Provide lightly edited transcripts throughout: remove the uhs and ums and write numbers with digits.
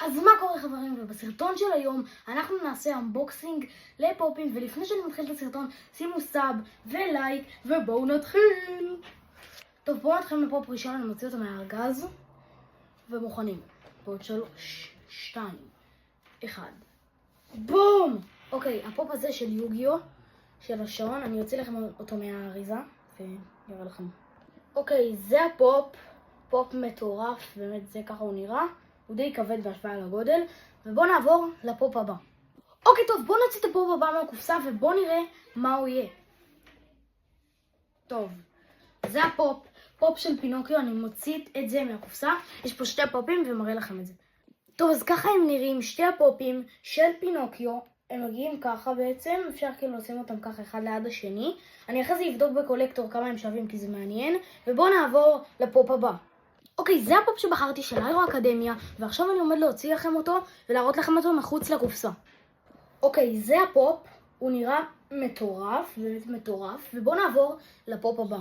אז מה קורה חברים? ובסרטון של היום אנחנו נעשה אנבוקסינג לפופים, ולפני שאני מתחיל את הסרטון שימו סאב ולייק ובואו נתחיל. טוב, בואו נתחיל מפופ ראשון, אני מוציא אותו מהארגז ומוכנים. בעוד 3, 2, 1 בום! אוקיי, הפופ הזה של יוגיו של השעון, אני אוציא לכם אותו מהאריזה ונראה לכם. אוקיי, זה הפופ, פופ מטורף, באמת זה ככה הוא נראה. הוא די כבד בהשוואה לגודל, ובואו נעבור לפופ הבא. אוקיי, טוב, בואו נוציא את הפופ הבא מהקופסה ובואו נראה מה הוא יהיה. טוב, זה הפופ, פופ של פינוקיו, אני מוציא את זה מהקופסה. יש פה שתי פופים ומראה לכם את זה. טוב, אז ככה הם נראים, שתי הפופים של פינוקיו. הם מגיעים ככה בעצם, אפשר כאילו לשים אותם ככה אחד ליד השני. אני אחרי זה אבדוק בקולקטור כמה הם שווים כי זה מעניין, ובואו נעבור לפופ הבא. אוקיי, זה הפופ שבחרתי של היירו אקדמיה, ועכשיו אני עומד להוציא לכם אותו ולהראות לכם אותו מחוץ לקופסה. אוקיי, זה הפופ, הוא נראה מטורף, באמת מטורף, ובואו נעבור לפופ הבא.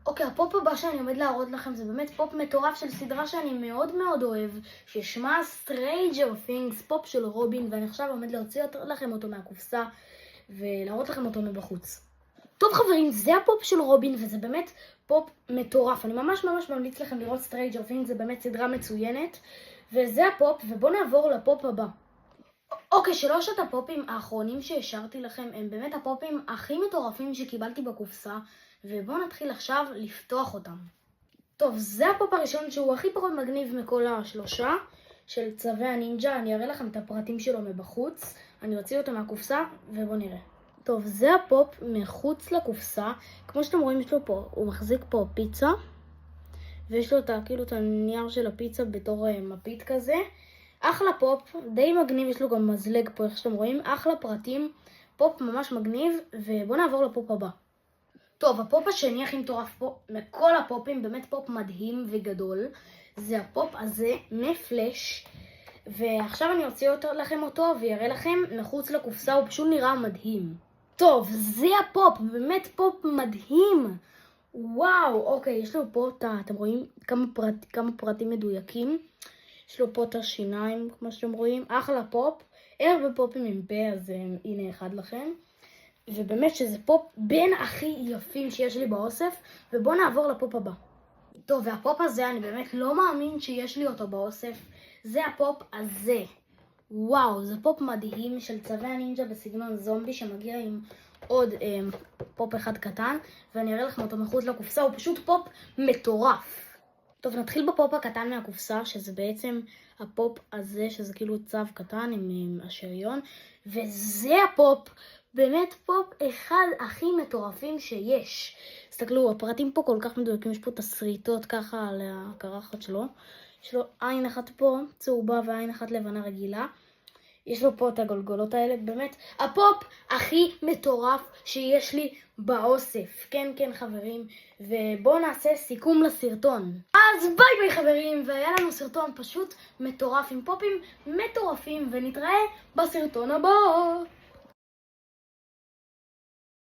אוקיי, הפופ הבא שאני עומד להראות לכם זה באמת פופ מטורף של סדרה שאני מאוד מאוד אוהב, ששמה Stranger Things, פופ של רובין, ואני עכשיו עומד להוציא לכם אותו מהקופסה ולהראות לכם אותו מבחוץ. טוב חברים, זה הפופ של רובין וזה באמת פופ מטורף. אני ממש ממליץ לכם לראות Stranger Things, זה באמת סדרה מצוינת. וזה הפופ, ובואו נעבור לפופ הבא. אוקיי, שלושת הפופים האחרונים שהשארתי לכם הם באמת הפופים הכי מטורפים שקיבלתי בקופסה, ובואו נתחיל עכשיו לפתוח אותם. טוב, זה הפופ הראשון שהוא הכי פחות מגניב מכל השלושה, של צווי הנינג'ה. אני אראה לכם את הפרטים שלו מבחוץ, אני אוציא אותו מהקופסה ובואו נראה. טוב, זה הפופ מחוץ לקופסה. כמו שאתם רואים, יש לו פה, הוא מחזיק פה פיצה, ויש לו כאילו את הנייר של הפיצה בתור מפית כזה. אחלה פופ, די מגניב, יש לו גם מזלג פה, איך שאתם רואים, אחלה פרטים, פופ ממש מגניב, ובואו נעבור לפופ הבא. טוב, הפופ השני הכי מטורף פה, מכל הפופים, באמת פופ מדהים וגדול, זה הפופ הזה מפלש, ועכשיו אני אוציא לכם אותו ויראה לכם מחוץ לקופסה, הוא פשוט נראה מדהים. טוב, זה הפופ, באמת פופ מדהים. וואו, אוקיי, יש לו פה, אתם רואים כמה פרטים מדויקים. יש לו פה את השיניים, כמו שאתם רואים, אחלה פופ. אין הרבה פופים עם פה, אז הנה אחד לכם. ובאמת שזה פופ בין הכי יפים שיש לי באוסף, ובואו נעבור לפופ הבא. טוב, והפופ הזה, אני באמת לא מאמין שיש לי אותו באוסף. זה הפופ הזה. וואו, זה פופ מדהים של צווי הנינג'ה בסגנון זומבי שמגיע עם עוד פופ אחד קטן, ואני אראה לכם אותו מחוץ לקופסה, הוא פשוט פופ מטורף. טוב, נתחיל בפופ הקטן מהקופסה, שזה בעצם הפופ הזה, שזה כאילו צו קטן עם השריון, וזה הפופ, באמת פופ אחד הכי מטורפים שיש. תסתכלו, הפרטים פה כל כך מדויקים, יש פה תסריטות ככה על הקרחת שלו. יש לו עין אחת פה, צהובה, ועין אחת לבנה רגילה. יש לו פה את הגולגולות האלה, באמת הפופ הכי מטורף שיש לי באוסף. כן, כן חברים, ובואו נעשה סיכום לסרטון. אז ביי ביי חברים, והיה לנו סרטון פשוט מטורף עם פופים מטורפים, ונתראה בסרטון הבא.